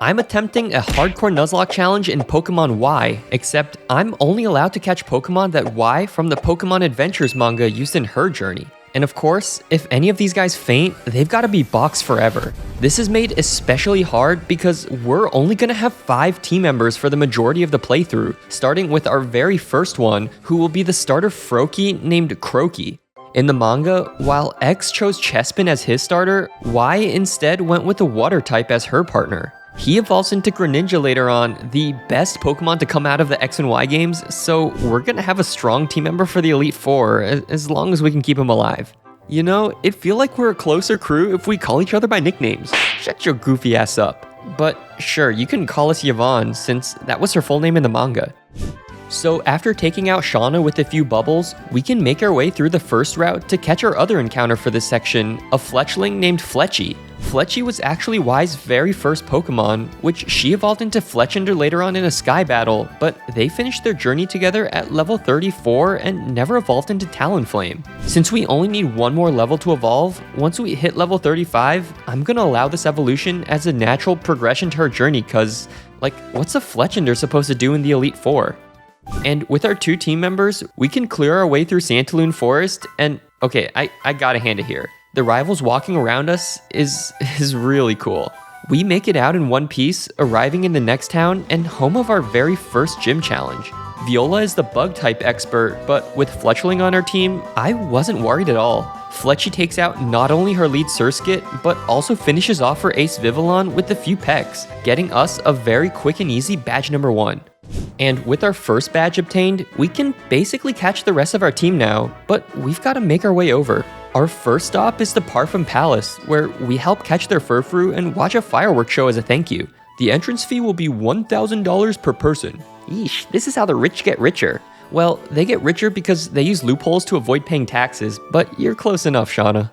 I'm attempting a Hardcore Nuzlocke challenge in Pokémon Y, except I'm only allowed to catch Pokémon that Y from the Pokémon Adventures manga used in her journey. And of course, if any of these guys faint, they've got to be boxed forever. This is made especially hard because we're only going to have 5 team members for the majority of the playthrough, starting with our very first one, who will be the starter Froakie named Croaky. In the manga, while X chose Chespin as his starter, Y instead went with the water type as her partner. He evolves into Greninja later on, the best Pokemon to come out of the X and Y games, so we're gonna have a strong team member for the Elite Four, as long as we can keep him alive. You know, it'd feel like we're a closer crew if we call each other by nicknames. Shut your goofy ass up. But sure, you can call us Yvonne, since that was her full name in the manga. So after taking out Shauna with a few bubbles, we can make our way through the first route to catch our other encounter for this section, a fletchling named Fletchy. Fletchy was actually Y's very first Pokemon, which she evolved into Fletchinder later on in a Sky battle, but they finished their journey together at level 34 and never evolved into Talonflame. Since we only need one more level to evolve, once we hit level 35, I'm gonna allow this evolution as a natural progression to her journey, cause, like, what's a Fletchinder supposed to do in the Elite Four? And with our 2 team members, we can clear our way through Santaloon Forest, and okay, I gotta hand it here. The rivals walking around us is really cool. We make it out in one piece, arriving in the next town and home of our very first gym challenge. Viola is the bug type expert, but with Fletchling on our team, I wasn't worried at all. Fletchy takes out not only her lead Surskit, but also finishes off her ace Vivillon with a few pecks, getting us a very quick and easy badge number 1. And with our first badge obtained, we can basically catch the rest of our team now, but we've got to make our way over. Our first stop is the Parfum Palace, where we help catch their Furfrou and watch a fireworks show as a thank you. The entrance fee will be $1,000 per person. Yeesh, this is how the rich get richer. Well, they get richer because they use loopholes to avoid paying taxes, but you're close enough, Shauna.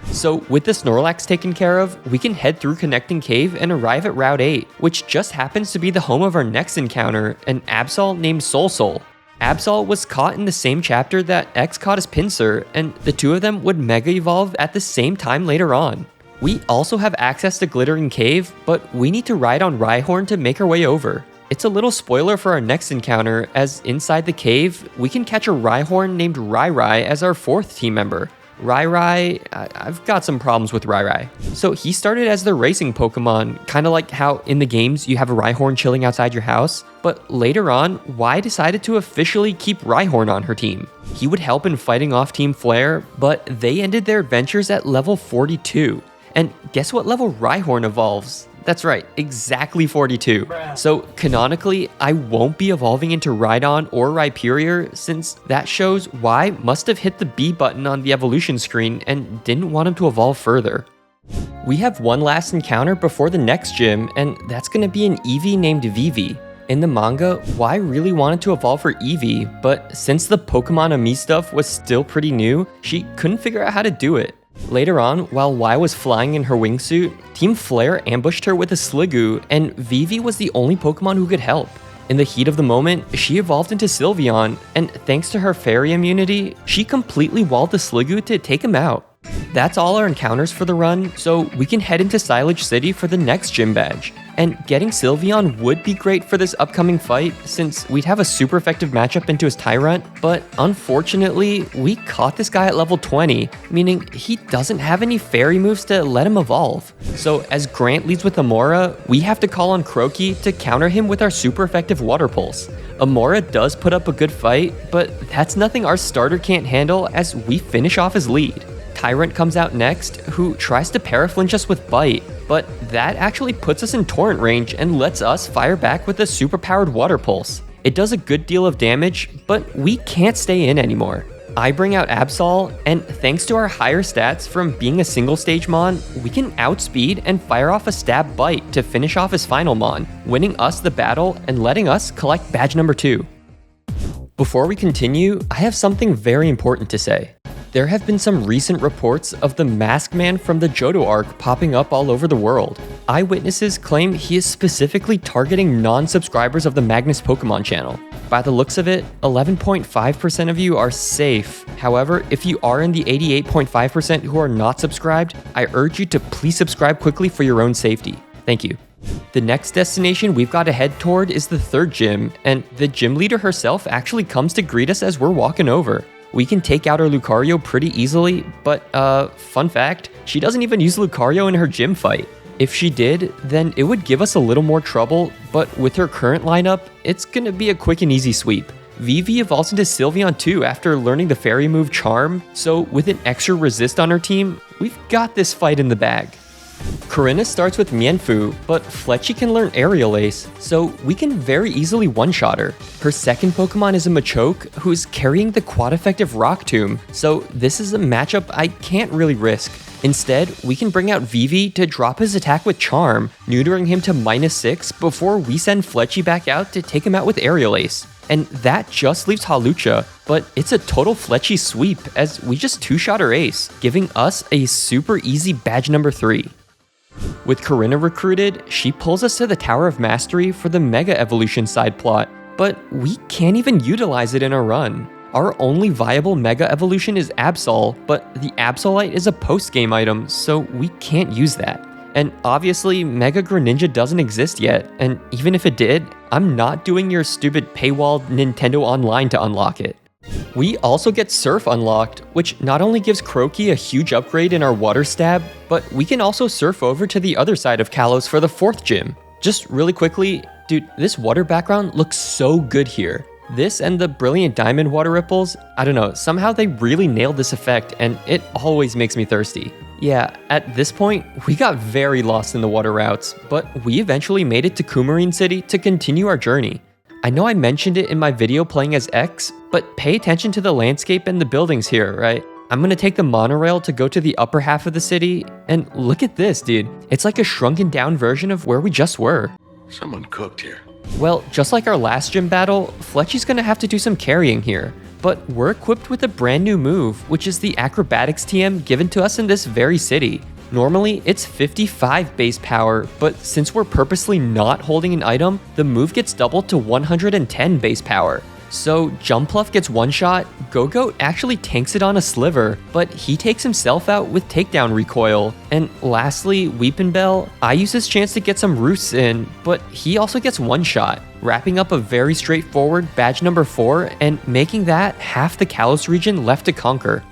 So with the Snorlax taken care of, we can head through Connecting Cave and arrive at Route 8, which just happens to be the home of our next encounter, an Absol named Sol. Absol was caught in the same chapter that X caught as Pinsir, and the 2 of them would Mega Evolve at the same time later on. We also have access to Glittering Cave, but we need to ride on Rhyhorn to make our way over. It's a little spoiler for our next encounter, as inside the cave, we can catch a Rhyhorn named Rai as our 4th team member. Rai, I've got some problems with Rai. So he started as the racing Pokemon, kind of like how in the games you have a Rhyhorn chilling outside your house, but later on, Y decided to officially keep Rhyhorn on her team. He would help in fighting off Team Flare, but they ended their adventures at level 42. And guess what level Rhyhorn evolves? That's right, exactly 42. So canonically, I won't be evolving into Rhydon or Rhyperior, since that shows Y must have hit the B button on the evolution screen and didn't want him to evolve further. We have one last encounter before the next gym, and that's gonna be an Eevee named Vivi. In the manga, Y really wanted to evolve for Eevee, but since the Pokemon Ami stuff was still pretty new, she couldn't figure out how to do it. Later on, while Y was flying in her wingsuit, Team Flare ambushed her with a Sliggoo, and Vivi was the only Pokemon who could help. In the heat of the moment, she evolved into Sylveon, and thanks to her fairy immunity, she completely walled the Sliggoo to take him out. That's all our encounters for the run, so we can head into Silage City for the next gym badge. And getting Sylveon would be great for this upcoming fight, since we'd have a super effective matchup into his Tyrant, but unfortunately, we caught this guy at level 20, meaning he doesn't have any fairy moves to let him evolve. So as Grant leads with Amora, we have to call on Croaky to counter him with our super effective Water Pulse. Amora does put up a good fight, but that's nothing our starter can't handle as we finish off his lead. Tyrant comes out next, who tries to paraflinch us with Bite, but that actually puts us in Torrent range and lets us fire back with a superpowered Water Pulse. It does a good deal of damage, but we can't stay in anymore. I bring out Absol, and thanks to our higher stats from being a single stage Mon, we can outspeed and fire off a Stab Bite to finish off his final Mon, winning us the battle and letting us collect badge number 2. Before we continue, I have something very important to say. There have been some recent reports of the Masked Man from the Johto arc popping up all over the world. Eyewitnesses claim he is specifically targeting non-subscribers of the MagnusPKMN channel. By the looks of it, 11.5% of you are safe. However, if you are in the 88.5% who are not subscribed, I urge you to please subscribe quickly for your own safety. Thank you. The next destination we've got to head toward is the third gym, and the gym leader herself actually comes to greet us as we're walking over. We can take out our Lucario pretty easily, but fun fact, she doesn't even use Lucario in her gym fight. If she did, then it would give us a little more trouble, but with her current lineup, it's gonna be a quick and easy sweep. Vivi evolves into Sylveon too after learning the fairy move Charm, so with an extra resist on her team, we've got this fight in the bag. Korrina starts with Mienfoo, but Fletchie can learn Aerial Ace, so we can very easily one-shot her. Her second Pokemon is a Machoke, who's carrying the quad-effective Rock Tomb, so this is a matchup I can't really risk. Instead, we can bring out Vivi to drop his attack with Charm, neutering him to -6 before we send Fletchie back out to take him out with Aerial Ace. And that just leaves Hawlucha, but it's a total Fletchie sweep as we just two-shot her ace, giving us a super easy badge number 3. With Korrina recruited, she pulls us to the Tower of Mastery for the Mega Evolution side plot, but we can't even utilize it in a run. Our only viable Mega Evolution is Absol, but the Absolite is a post-game item, so we can't use that. And obviously, Mega Greninja doesn't exist yet, and even if it did, I'm not doing your stupid paywalled Nintendo Online to unlock it. We also get Surf unlocked, which not only gives Croaky a huge upgrade in our Water Stab, but we can also surf over to the other side of Kalos for the 4th gym. Just really quickly, dude, this water background looks so good here. This and the Brilliant Diamond water ripples, I don't know, somehow they really nailed this effect and it always makes me thirsty. Yeah, at this point, we got very lost in the water routes, but we eventually made it to Coumarine City to continue our journey. I know I mentioned it in my video playing as X, but pay attention to the landscape and the buildings here, right? I'm gonna take the monorail to go to the upper half of the city, and look at this, dude. It's like a shrunken down version of where we just were. Someone cooked here. Well, just like our last gym battle, Fletchie's gonna have to do some carrying here, but we're equipped with a brand new move, which is the Acrobatics TM given to us in this very city. Normally, it's 55 base power, but since we're purposely not holding an item, the move gets doubled to 110 base power. So Jumpluff gets one shot, Go-Goat actually tanks it on a sliver, but he takes himself out with takedown recoil. And lastly, Weepinbell, I use this chance to get some roosts in, but he also gets one shot, wrapping up a very straightforward badge number 4 and making that half the Kalos region left to conquer.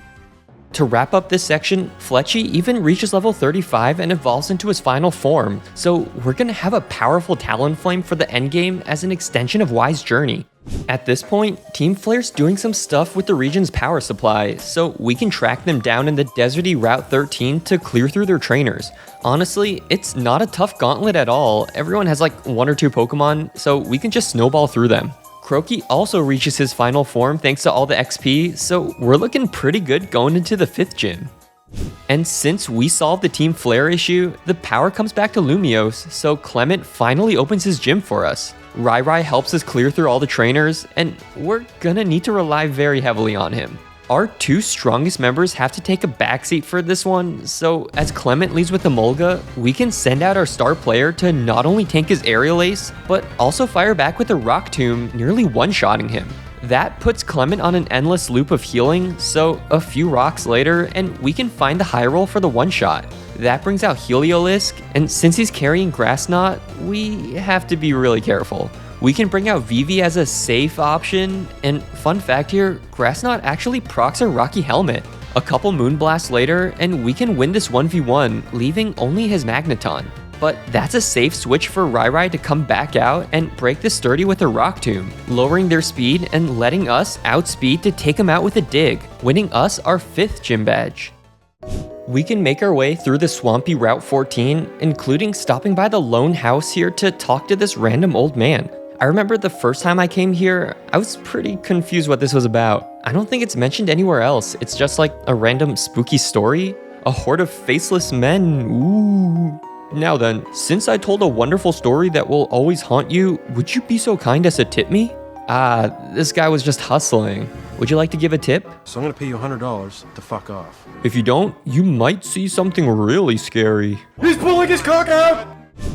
To wrap up this section, Fletchie even reaches level 35 and evolves into his final form, so we're gonna have a powerful Talonflame for the endgame as an extension of Y's journey. At this point, Team Flare's doing some stuff with the region's power supply, so we can track them down in the deserty Route 13 to clear through their trainers. Honestly, it's not a tough gauntlet at all. Everyone has like 1 or 2 Pokemon, so we can just snowball through them. Croaky also reaches his final form thanks to all the XP, so we're looking pretty good going into the 5th gym. And since we solved the Team Flare issue, the power comes back to Lumiose, so Clemont finally opens his gym for us. Rai helps us clear through all the trainers, and we're gonna need to rely very heavily on him. Our 2 strongest members have to take a backseat for this one, so as Clemont leads with Emolga, we can send out our star player to not only tank his Aerial Ace, but also fire back with a Rock Tomb, nearly one-shotting him. That puts Clemont on an endless loop of healing, so a few rocks later, and we can find the high roll for the one-shot. That brings out Heliolisk, and since he's carrying Grass Knot, we have to be really careful. We can bring out Vivi as a safe option, and fun fact here, Grass Knot actually procs our Rocky Helmet. A couple Moonblasts later, and we can win this 1v1, leaving only his Magneton. But that's a safe switch for Rai to come back out and break the sturdy with a Rock Tomb, lowering their speed and letting us outspeed to take him out with a Dig, winning us our 5th gym badge. We can make our way through the swampy Route 14, including stopping by the lone house here to talk to this random old man. I remember the first time I came here, I was pretty confused what this was about. I don't think it's mentioned anywhere else. It's just like a random spooky story. A horde of faceless men, ooh. Now then, since I told a wonderful story that will always haunt you, would you be so kind as to tip me? This guy was just hustling. Would you like to give a tip? So I'm gonna pay you $100 to fuck off. If you don't, you might see something really scary. He's pulling his cock out!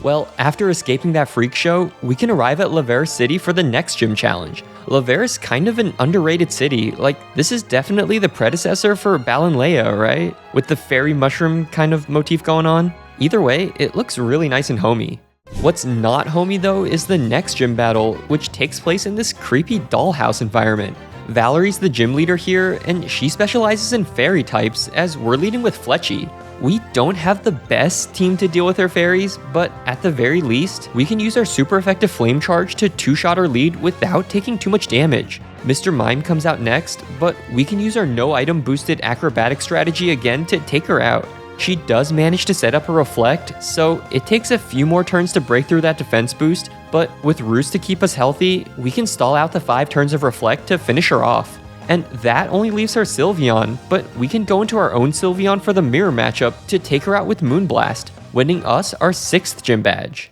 Well, after escaping that freak show, we can arrive at Lavera City for the next gym challenge. Lavera is kind of an underrated city. Like, this is definitely the predecessor for Balanlea, right? With the fairy mushroom kind of motif going on. Either way, it looks really nice and homey. What's not homey though is the next gym battle, which takes place in this creepy dollhouse environment. Valerie's the gym leader here, and she specializes in fairy types as we're leading with Fletchy. We don't have the best team to deal with her fairies, but at the very least, we can use our super effective flame charge to two-shot our lead without taking too much damage. Mr. Mime comes out next, but we can use our no item boosted acrobatic strategy again to take her out. She does manage to set up a reflect, so it takes a few more turns to break through that defense boost, but with Roost to keep us healthy, we can stall out the 5 turns of reflect to finish her off. And that only leaves her Sylveon, but we can go into our own Sylveon for the mirror matchup to take her out with Moonblast, winning us our 6th gym badge.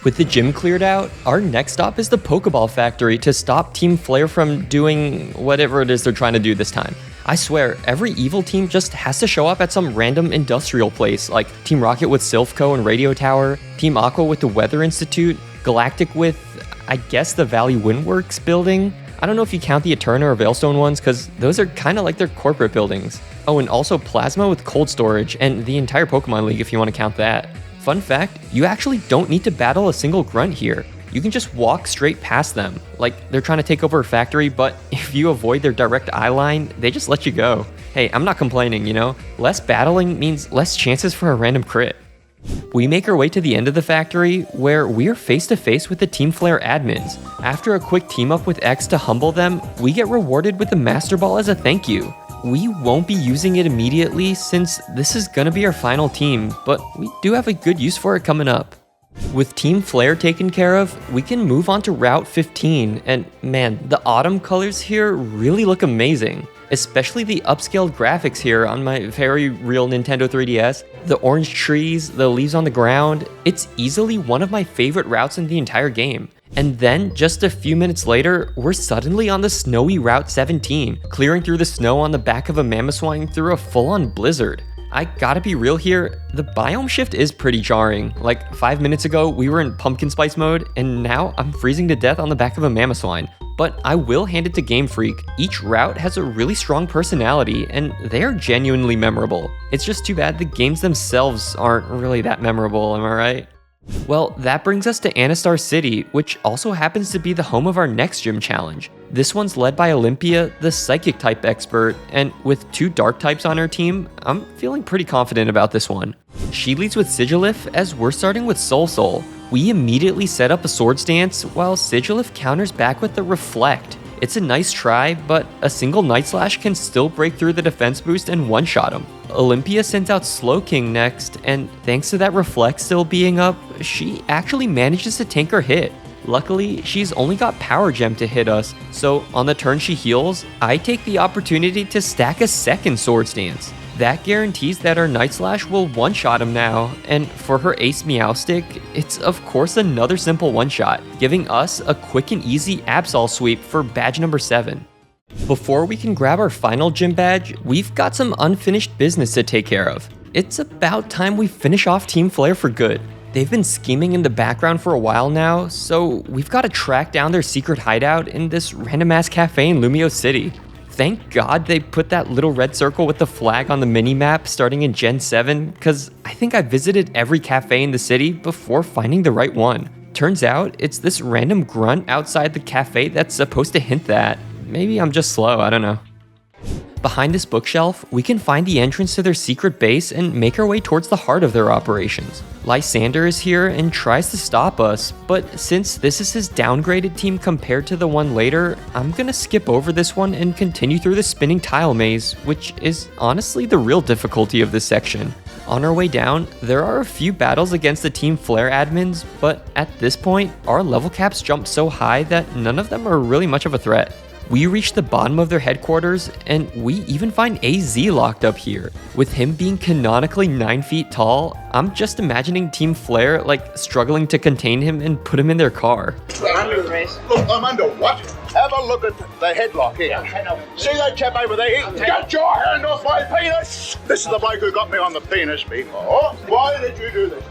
With the gym cleared out, our next stop is the Pokeball Factory to stop Team Flare from doing whatever it is they're trying to do this time. I swear, every evil team just has to show up at some random industrial place, like Team Rocket with Sylphco and Radio Tower, Team Aqua with the Weather Institute, Galactic with, I guess, the Valley Windworks building. I don't know if you count the Eterna or Veilstone ones, because those are kind of like their corporate buildings. Oh, and also Plasma with Cold Storage, and the entire Pokemon League if you want to count that. Fun fact, you actually don't need to battle a single grunt here. You can just walk straight past them. Like, they're trying to take over a factory, but if you avoid their direct eye line, they just let you go. Hey, I'm not complaining, you know? Less battling means less chances for a random crit. We make our way to the end of the factory, where we are face to face with the Team Flare admins. After a quick team up with X to humble them, we get rewarded with the Master Ball as a thank you. We won't be using it immediately since this is gonna be our final team, but we do have a good use for it coming up. With Team Flare taken care of, we can move on to Route 15, and man, the autumn colors here really look amazing. Especially the upscaled graphics here on my very real Nintendo 3DS. The orange trees, the leaves on the ground, it's easily one of my favorite routes in the entire game. And then, just a few minutes later, we're suddenly on the snowy Route 17, clearing through the snow on the back of a Mamoswine through a full-on blizzard. I gotta be real here, the biome shift is pretty jarring. Like, 5 minutes ago, we were in pumpkin spice mode, and now I'm freezing to death on the back of a Mamoswine. But I will hand it to Game Freak, each route has a really strong personality, and they are genuinely memorable. It's just too bad the games themselves aren't really that memorable, am I right? Well, that brings us to Anastar City, which also happens to be the home of our next gym challenge. This one's led by Olympia, the Psychic type expert, and with 2 Dark types on her team, I'm feeling pretty confident about this one. She leads with Sigilif as we're starting with Soul. We immediately set up a Sword Stance while Sigilif counters back with the Reflect. It's a nice try, but a single Night Slash can still break through the defense boost and one-shot him. Olympia sends out Slowking next, and thanks to that Reflect still being up, she actually manages to tank her hit. Luckily, she's only got Power Gem to hit us, so on the turn she heals, I take the opportunity to stack a second Sword Stance. That guarantees that our Night Slash will one-shot him now, and for her Ace Meowstic, it's of course another simple one-shot, giving us a quick and easy Absol sweep for badge number 7. Before we can grab our final gym badge, we've got some unfinished business to take care of. It's about time we finish off Team Flare for good. They've been scheming in the background for a while now, so we've got to track down their secret hideout in this random-ass cafe in Lumio City. Thank God they put that little red circle with the flag on the mini-map starting in Gen 7, because I think I visited every cafe in the city before finding the right one. Turns out, it's this random grunt outside the cafe that's supposed to hint that. Maybe I'm just slow, I don't know. Behind this bookshelf, we can find the entrance to their secret base and make our way towards the heart of their operations. Lysander is here and tries to stop us, but since this is his downgraded team compared to the one later, I'm gonna skip over this one and continue through the spinning tile maze, which is honestly the real difficulty of this section. On our way down, there are a few battles against the Team Flare admins, but at this point, our level caps jump so high that none of them are really much of a threat. We reach the bottom of their headquarters, and we even find AZ locked up here. With him being canonically 9 feet tall, I'm just imagining Team Flare struggling to contain him and put him in their car. Look, I'm under what? Have a look at the headlock here. See that chap over there? Get your hand off my penis! This is the bloke who got me on the penis before. Why did you do this?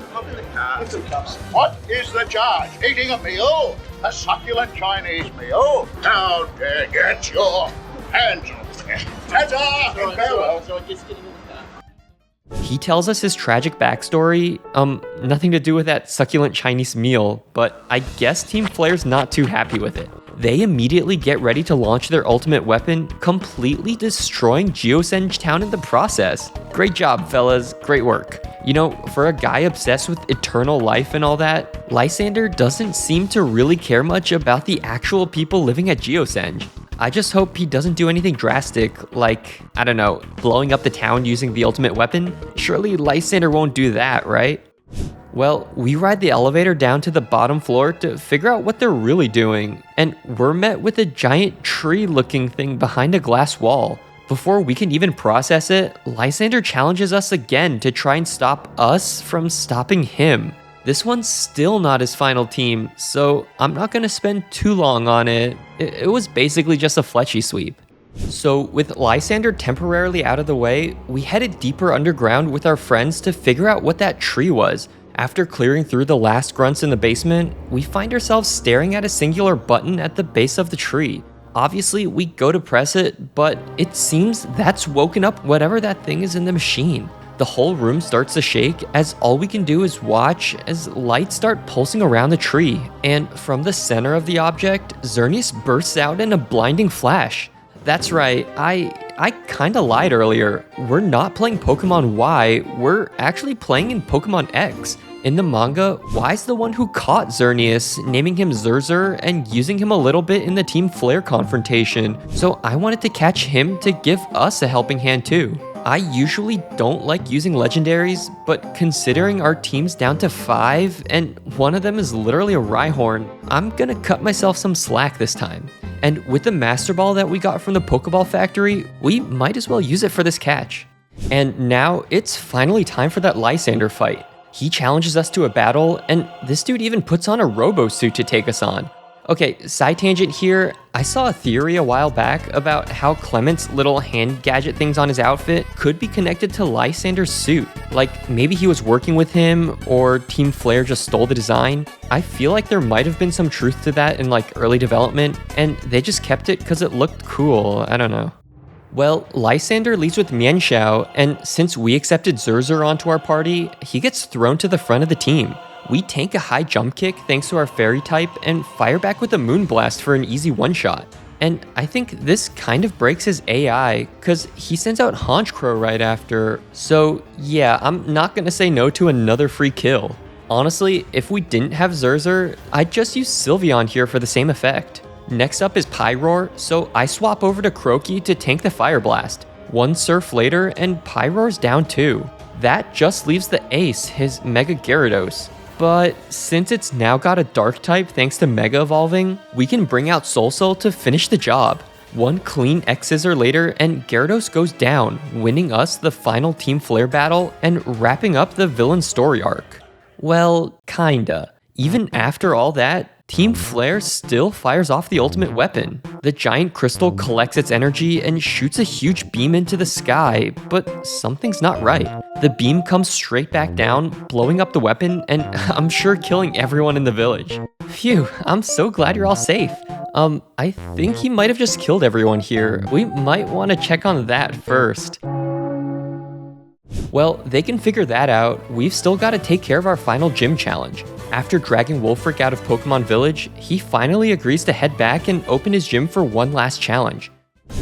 What is the charge? Eating a meal? A succulent Chinese meal? How dare get your hands off me? Ta-ta! And farewell. He tells us his tragic backstory, nothing to do with that succulent Chinese meal, but I guess Team Flare's not too happy with it. They immediately get ready to launch their ultimate weapon, completely destroying Geosenge Town in the process. Great job, fellas, great work. You know, for a guy obsessed with eternal life and all that, Lysander doesn't seem to really care much about the actual people living at Geosenge. I just hope he doesn't do anything drastic, like, I don't know, blowing up the town using the ultimate weapon. Surely Lysander won't do that, right? Well, we ride the elevator down to the bottom floor to figure out what they're really doing, and we're met with a giant tree-looking thing behind a glass wall. Before we can even process it, Lysander challenges us again to try and stop us from stopping him. This one's still not his final team, so I'm not gonna spend too long on it. It was basically just a Fletchy sweep. So with Lysander temporarily out of the way, we headed deeper underground with our friends to figure out what that tree was. After clearing through the last grunts in the basement, we find ourselves staring at a singular button at the base of the tree. Obviously, we go to press it, but it seems that's woken up whatever that thing is in the machine. The whole room starts to shake as all we can do is watch as lights start pulsing around the tree, and from the center of the object, Xerneas bursts out in a blinding flash. That's right, I kinda lied earlier. We're not playing Pokemon Y, we're actually playing in Pokemon X. In the manga, Y's the one who caught Xerneas, naming him Zerzer and using him a little bit in the Team Flare confrontation, so I wanted to catch him to give us a helping hand too. I usually don't like using legendaries, but considering our team's down to 5 and one of them is literally a Rhyhorn, I'm gonna cut myself some slack this time. And with the Master Ball that we got from the Pokeball factory, we might as well use it for this catch. And now it's finally time for that Lysander fight. He challenges us to a battle, and this dude even puts on a robo suit to take us on. Okay, side tangent here, I saw a theory a while back about how Clement's little hand gadget things on his outfit could be connected to Lysander's suit. Like, maybe he was working with him, or Team Flare just stole the design. I feel like there might have been some truth to that in like early development, and they just kept it because it looked cool, I don't know. Well, Lysander leads with Mienshao, and since we accepted Zerzer onto our party, he gets thrown to the front of the team. We tank a high jump kick thanks to our fairy type and fire back with a Moonblast for an easy one-shot. And I think this kind of breaks his AI, cause he sends out Honchkrow right after, so yeah, I'm not gonna say no to another free kill. Honestly, if we didn't have Zerzer, I'd just use Sylveon here for the same effect. Next up is Pyroar, so I swap over to Croaky to tank the Fire Blast. One Surf later, and Pyroar's down too. That just leaves the ace, his Mega Gyarados. But since it's now got a Dark type thanks to Mega Evolving, we can bring out Solsoul to finish the job. One clean X-Scissor later, and Gyarados goes down, winning us the final Team Flare battle and wrapping up the villain story arc. Well, kinda. Even after all that, Team Flare still fires off the ultimate weapon. The giant crystal collects its energy and shoots a huge beam into the sky, but something's not right. The beam comes straight back down, blowing up the weapon, and I'm sure killing everyone in the village. Phew, I'm so glad you're all safe. I think he might have just killed everyone here. We might want to check on that first. Well, they can figure that out. We've still got to take care of our final gym challenge. After dragging Wulfric out of Pokemon Village, he finally agrees to head back and open his gym for one last challenge.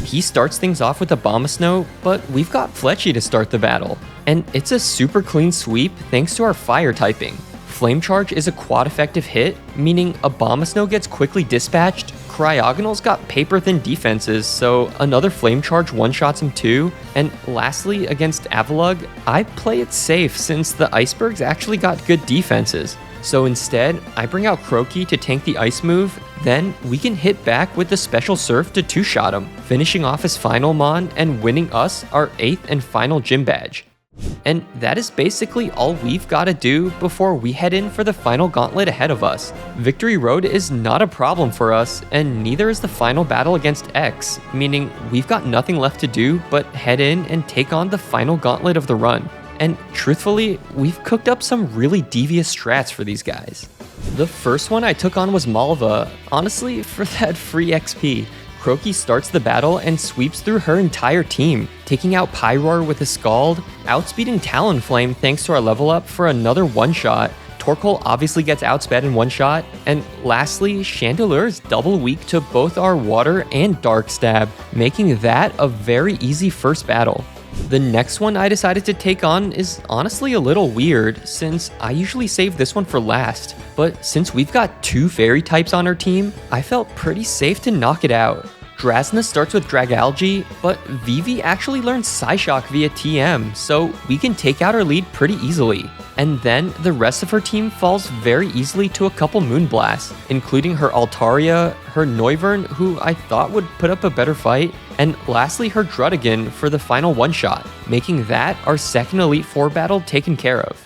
He starts things off with Abomasnow, but we've got Fletchy to start the battle. And it's a super clean sweep thanks to our fire typing. Flame Charge is a quad effective hit, meaning Abomasnow gets quickly dispatched. Cryogonal's got paper-thin defenses, so another Flame Charge one-shots him too. And lastly, against Avalugg, I play it safe since the Iceberg's actually got good defenses. So instead, I bring out Croaky to tank the ice move, then we can hit back with the special surf to two-shot him, finishing off his final mon and winning us our 8th and final gym badge. And that is basically all we've got to do before we head in for the final gauntlet ahead of us. Victory Road is not a problem for us, and neither is the final battle against X, meaning we've got nothing left to do but head in and take on the final gauntlet of the run. And truthfully, we've cooked up some really devious strats for these guys. The first one I took on was Malva, honestly for that free XP. Croaky starts the battle and sweeps through her entire team, taking out Pyroar with a Scald, outspeeding Talonflame thanks to our level up for another one-shot. Torkoal obviously gets outsped in one shot, and lastly, Chandelure is double weak to both our Water and Dark Stab, making that a very easy first battle. The next one I decided to take on is honestly a little weird, since I usually save this one for last, but since we've got 2 fairy types on our team, I felt pretty safe to knock it out. Drasna starts with Dragalge, but Vivi actually learns Psyshock via TM, so we can take out her lead pretty easily. And then the rest of her team falls very easily to a couple Moonblasts, including her Altaria, her Noivern, who I thought would put up a better fight, and lastly her Druddigon for the final one-shot, making that our second Elite Four battle taken care of.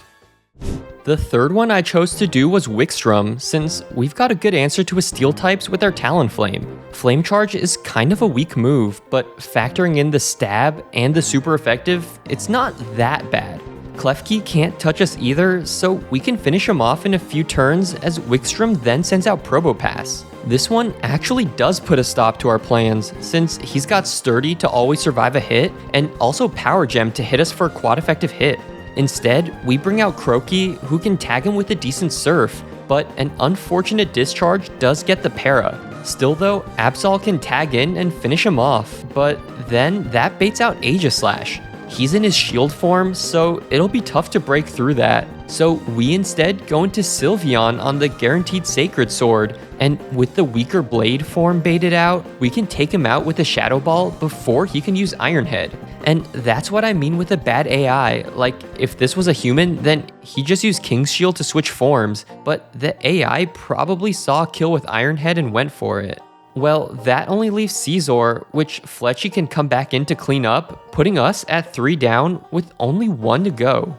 The third one I chose to do was Wikstrom, since we've got a good answer to his steel types with our Talonflame. Flame Charge is kind of a weak move, but factoring in the stab and the super effective, it's not that bad. Klefki can't touch us either, so we can finish him off in a few turns as Wikstrom then sends out Probopass. This one actually does put a stop to our plans, since he's got Sturdy to always survive a hit, and also Power Gem to hit us for a quad effective hit. Instead, we bring out Croaky, who can tag him with a decent Surf, but an unfortunate discharge does get the para. Still though, Absol can tag in and finish him off, but then that baits out Aegislash. He's in his shield form, so it'll be tough to break through that. So we instead go into Sylveon on the guaranteed Sacred Sword, and with the weaker Blade form baited out, we can take him out with a Shadow Ball before he can use Iron Head. And that's what I mean with a bad AI. Like, if this was a human, then he just used King's Shield to switch forms, but the AI probably saw a kill with Iron Head and went for it. Well, that only leaves Caesar, which Fletchy can come back in to clean up, putting us at 3 down with only 1 to go.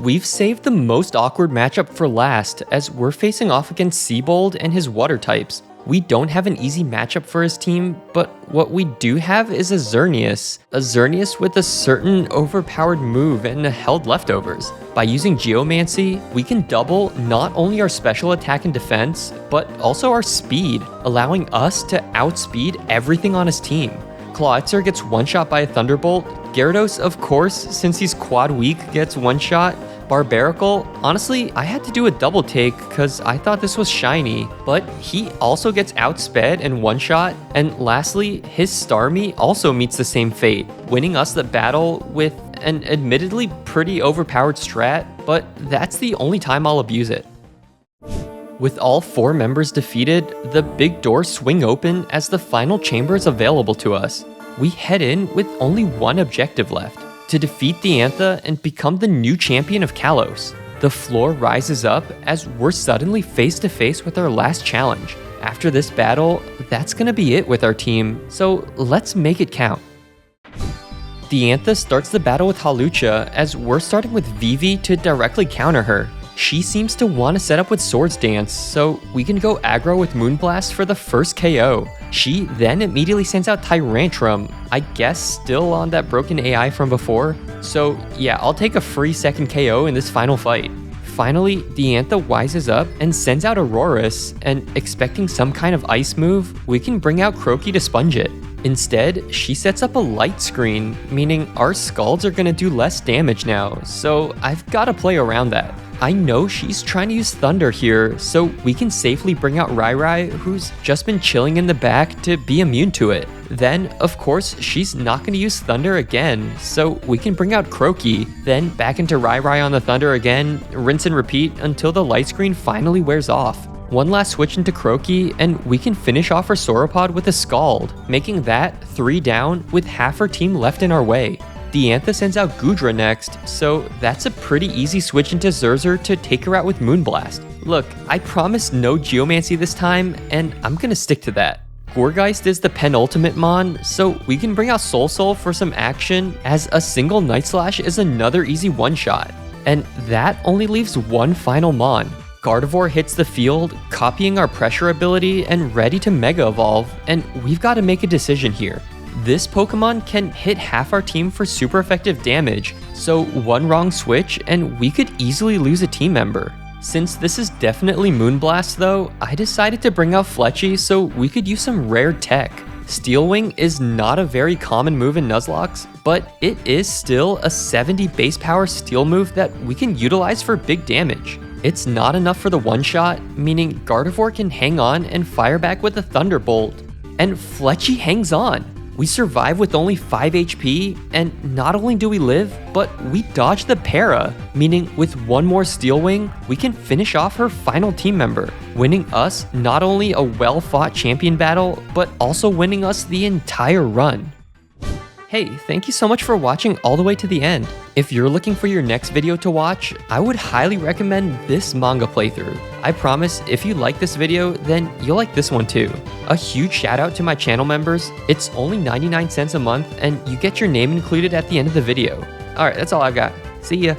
We've saved the most awkward matchup for last, as we're facing off against Seabold and his water types. We don't have an easy matchup for his team, but what we do have is a Xerneas. A Xerneas with a certain overpowered move and held leftovers. By using Geomancy, we can double not only our special attack and defense, but also our speed, allowing us to outspeed everything on his team. Clawitzer gets one-shot by a Thunderbolt. Gyarados, of course, since he's quad weak, gets one-shot. Barbaracle, honestly, I had to do a double take because I thought this was shiny, but he also gets outsped and one-shot. And lastly, his Starmie also meets the same fate, winning us the battle with an admittedly pretty overpowered strat, but that's the only time I'll abuse it. With all 4 members defeated, the big doors swing open as the final chamber is available to us. We head in with only 1 objective left: to defeat the Antha and become the new champion of Kalos. The floor rises up as we're suddenly face to face with our last challenge. After this battle, that's gonna be it with our team, so let's make it count. The Antha starts the battle with Hawlucha as we're starting with Vivi to directly counter her. She seems to want to set up with Swords Dance, so we can go aggro with Moonblast for the first KO. She then immediately sends out Tyrantrum, I guess still on that broken AI from before. So yeah, I'll take a free second KO in this final fight. Finally, the Antha wises up and sends out Aurorus, and expecting some kind of ice move, we can bring out Croaky to sponge it. Instead, she sets up a light screen, meaning our Scalds are gonna do less damage now, so I've gotta play around that. I know she's trying to use Thunder here, so we can safely bring out Rai, who's just been chilling in the back to be immune to it. Then, of course, she's not going to use Thunder again, so we can bring out Croaky, then back into Rai on the Thunder again, rinse and repeat until the light screen finally wears off. One last switch into Croaky, and we can finish off our Sauropod with a Scald, making that 3 down with half our team left in our way. The Antha sends out Gudra next, so that's a pretty easy switch into Zerzer to take her out with Moonblast. Look, I promised no Geomancy this time, and I'm gonna stick to that. Gourgeist is the penultimate Mon, so we can bring out Soul for some action, as a single Night Slash is another easy one-shot. And that only leaves 1 final Mon. Gardevoir hits the field, copying our pressure ability and ready to Mega Evolve, and we've got to make a decision here. This Pokemon can hit half our team for super effective damage, so 1 wrong switch and we could easily lose a team member. Since this is definitely Moonblast though, I decided to bring out Fletchy so we could use some rare tech. Steel Wing is not a very common move in Nuzlockes, but it is still a 70 base power steel move that we can utilize for big damage. It's not enough for the one-shot, meaning Gardevoir can hang on and fire back with a Thunderbolt. And Fletchy hangs on. We survive with only 5 HP, and not only do we live, but we dodge the para, meaning with one more Steel Wing, we can finish off her final team member, winning us not only a well-fought champion battle, but also winning us the entire run. Hey, thank you so much for watching all the way to the end. If you're looking for your next video to watch, I would highly recommend this manga playthrough. I promise if you like this video, then you'll like this one too. A huge shout out to my channel members. It's only 99 cents a month and you get your name included at the end of the video. Alright, that's all I've got. See ya.